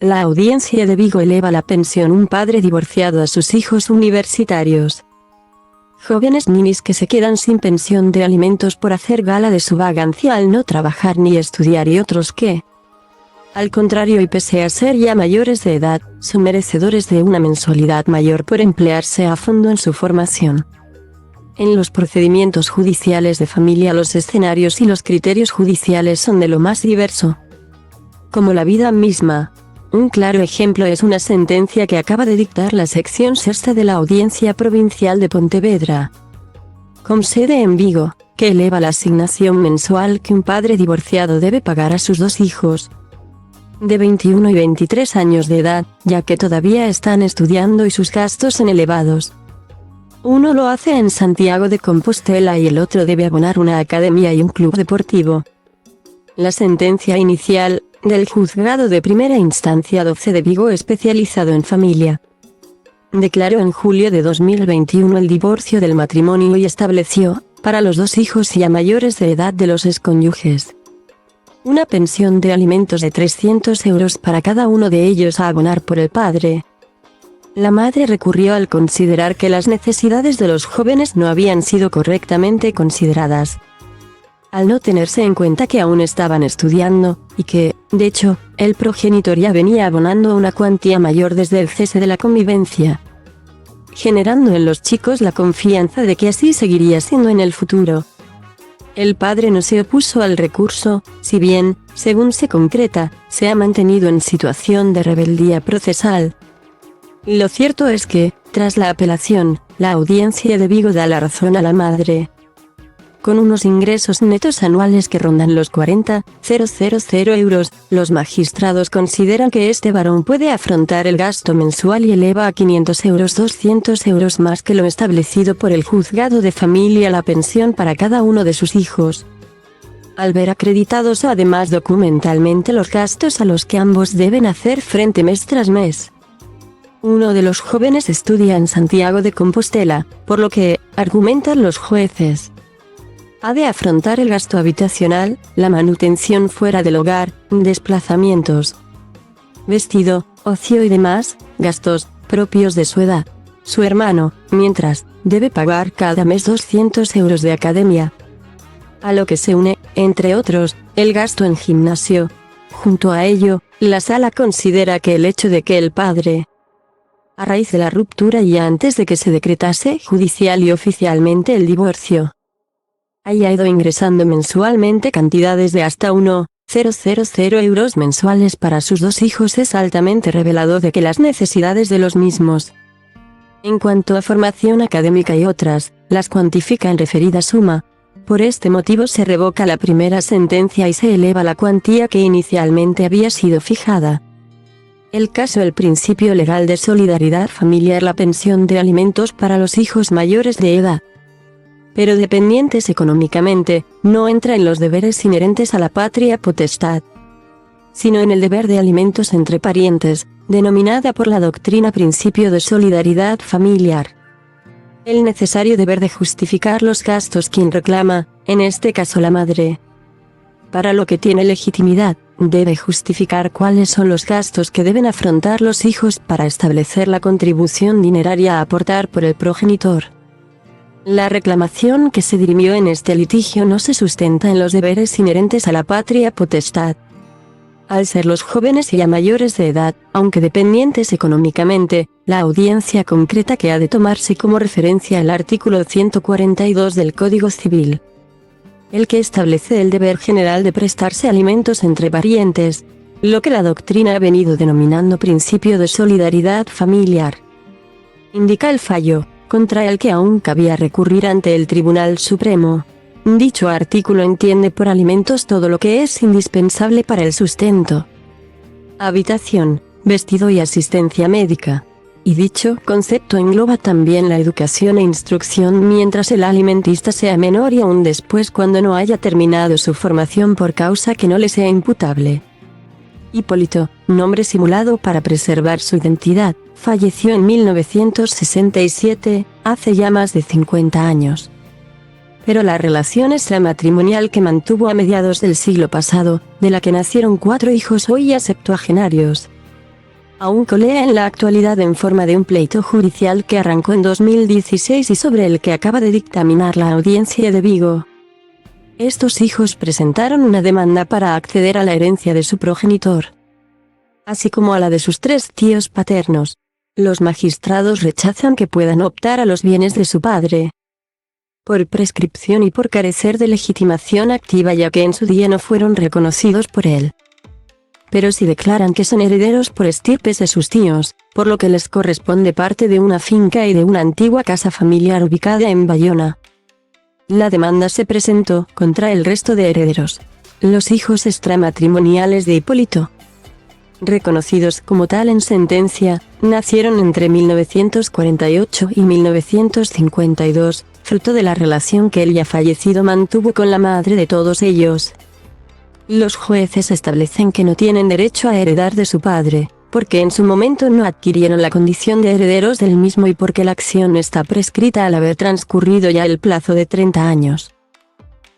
La Audiencia de Vigo eleva la pensión un padre divorciado a sus hijos universitarios. Jóvenes ninis que se quedan sin pensión de alimentos por hacer gala de su vagancia al no trabajar ni estudiar, y otros que, al contrario y pese a ser ya mayores de edad, son merecedores de una mensualidad mayor por emplearse a fondo en su formación. En los procedimientos judiciales de familia los escenarios y los criterios judiciales son de lo más diverso, como la vida misma. Un claro ejemplo es una sentencia que acaba de dictar la sección sexta de la Audiencia Provincial de Pontevedra, con sede en Vigo, que eleva la asignación mensual que un padre divorciado debe pagar a sus dos hijos, de 21 y 23 años de edad, ya que todavía están estudiando y sus gastos son elevados. Uno lo hace en Santiago de Compostela y el otro debe abonar una academia y un club deportivo. La sentencia inicial, del Juzgado de Primera Instancia 12 de Vigo especializado en familia, declaró en julio de 2021 el divorcio del matrimonio y estableció, para los dos hijos ya mayores de edad de los excónyuges, una pensión de alimentos de 300 euros para cada uno de ellos a abonar por el padre. La madre recurrió al considerar que las necesidades de los jóvenes no habían sido correctamente consideradas, al no tenerse en cuenta que aún estaban estudiando, y que, de hecho, el progenitor ya venía abonando una cuantía mayor desde el cese de la convivencia, generando en los chicos la confianza de que así seguiría siendo en el futuro. El padre no se opuso al recurso, si bien, según se concreta, se ha mantenido en situación de rebeldía procesal. Lo cierto es que, tras la apelación, la Audiencia de Vigo da la razón a la madre. Con unos ingresos netos anuales que rondan los 40.000 euros, los magistrados consideran que este varón puede afrontar el gasto mensual y eleva a 500 euros 200 euros más que lo establecido por el juzgado de familia la pensión para cada uno de sus hijos, al ver acreditados además documentalmente los gastos a los que ambos deben hacer frente mes tras mes. Uno de los jóvenes estudia en Santiago de Compostela, por lo que, argumentan los jueces, ha de afrontar el gasto habitacional, la manutención fuera del hogar, desplazamientos, vestido, ocio y demás, gastos propios de su edad. Su hermano, mientras, debe pagar cada mes 200 euros de academia, a lo que se une, entre otros, el gasto en gimnasio. Junto a ello, la sala considera que el hecho de que el padre, a raíz de la ruptura y antes de que se decretase judicial y oficialmente el divorcio, haya ido ingresando mensualmente cantidades de hasta 1.000 euros mensuales para sus dos hijos es altamente revelador de que las necesidades de los mismos, en cuanto a formación académica y otras, las cuantifica en referida suma. Por este motivo se revoca la primera sentencia y se eleva la cuantía que inicialmente había sido fijada. El caso: el principio legal de solidaridad familiar. La pensión de alimentos para los hijos mayores de edad, pero dependientes económicamente, no entra en los deberes inherentes a la patria potestad, sino en el deber de alimentos entre parientes, denominada por la doctrina principio de solidaridad familiar. El necesario deber de justificar los gastos quien reclama, en este caso la madre, para lo que tiene legitimidad, debe justificar cuáles son los gastos que deben afrontar los hijos para establecer la contribución dineraria a aportar por el progenitor. La reclamación que se dirimió en este litigio no se sustenta en los deberes inherentes a la patria potestad. Al ser los jóvenes ya mayores de edad, aunque dependientes económicamente, la audiencia concreta que ha de tomarse como referencia el artículo 142 del Código Civil, el que establece el deber general de prestarse alimentos entre parientes, lo que la doctrina ha venido denominando principio de solidaridad familiar. Indica el fallo, contra el que aún cabía recurrir ante el Tribunal Supremo. Dicho artículo entiende por alimentos todo lo que es indispensable para el sustento, habitación, vestido y asistencia médica. Y dicho concepto engloba también la educación e instrucción mientras el alimentista sea menor y aún después cuando no haya terminado su formación por causa que no le sea imputable. Hipólito, nombre simulado para preservar su identidad, falleció en 1967, hace ya más de 50 años. Pero la relación extramatrimonial que mantuvo a mediados del siglo pasado, de la que nacieron 4 hijos hoy ya septuagenarios, aún colea en la actualidad en forma de un pleito judicial que arrancó en 2016 y sobre el que acaba de dictaminar la Audiencia de Vigo. Estos hijos presentaron una demanda para acceder a la herencia de su progenitor, así como a la de sus 3 tíos paternos. Los magistrados rechazan que puedan optar a los bienes de su padre, por prescripción y por carecer de legitimación activa, ya que en su día no fueron reconocidos por él. Pero sí declaran que son herederos por estirpes de sus tíos, por lo que les corresponde parte de una finca y de una antigua casa familiar ubicada en Bayona. La demanda se presentó contra el resto de herederos, los hijos extramatrimoniales de Hipólito, reconocidos como tal en sentencia, nacieron entre 1948 y 1952, fruto de la relación que el ya fallecido mantuvo con la madre de todos ellos. Los jueces establecen que no tienen derecho a heredar de su padre, porque en su momento no adquirieron la condición de herederos del mismo y porque la acción está prescrita al haber transcurrido ya el plazo de 30 años.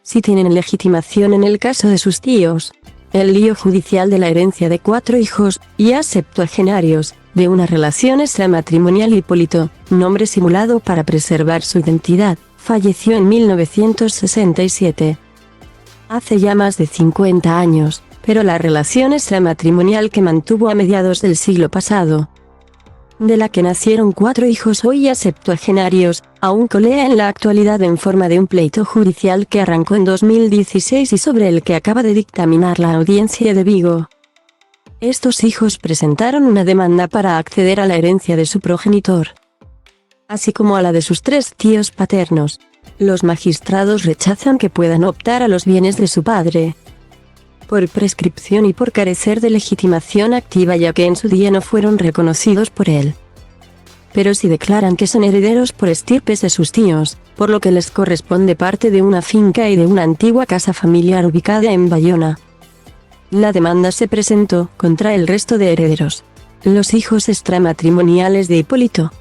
Si tienen legitimación en el caso de sus tíos, el lío judicial de la herencia de 4 hijos, ya septuagenarios, de una relación extramatrimonial. Hipólito, nombre simulado para preservar su identidad, falleció en 1967. Hace ya más de 50 años, pero la relación extramatrimonial que mantuvo a mediados del siglo pasado, de la que nacieron 4 hijos hoy ya septuagenarios, aún colea en la actualidad en forma de un pleito judicial que arrancó en 2016 y sobre el que acaba de dictaminar la Audiencia de Vigo. Estos hijos presentaron una demanda para acceder a la herencia de su progenitor, así como a la de sus 3 tíos paternos. Los magistrados rechazan que puedan optar a los bienes de su padre, por prescripción y por carecer de legitimación activa, ya que en su día no fueron reconocidos por él. Pero sí declaran que son herederos por estirpes de sus tíos, por lo que les corresponde parte de una finca y de una antigua casa familiar ubicada en Bayona. La demanda se presentó contra el resto de herederos, los hijos extramatrimoniales de Hipólito,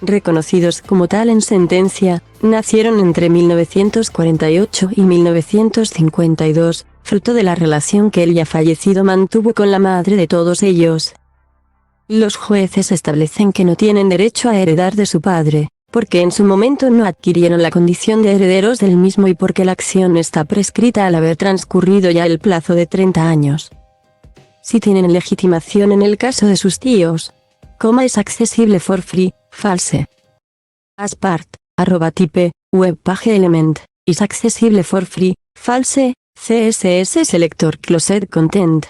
reconocidos como tal en sentencia, nacieron entre 1948 y 1952, fruto de la relación que el ya fallecido mantuvo con la madre de todos ellos. Los jueces establecen que no tienen derecho a heredar de su padre, porque en su momento no adquirieron la condición de herederos del mismo y porque la acción está prescrita al haber transcurrido ya el plazo de 30 años. Si tienen legitimación en el caso de sus tíos, es accesible for free, false. As part, @type, webpage element, is accessible for free, false, CSS selector closed content.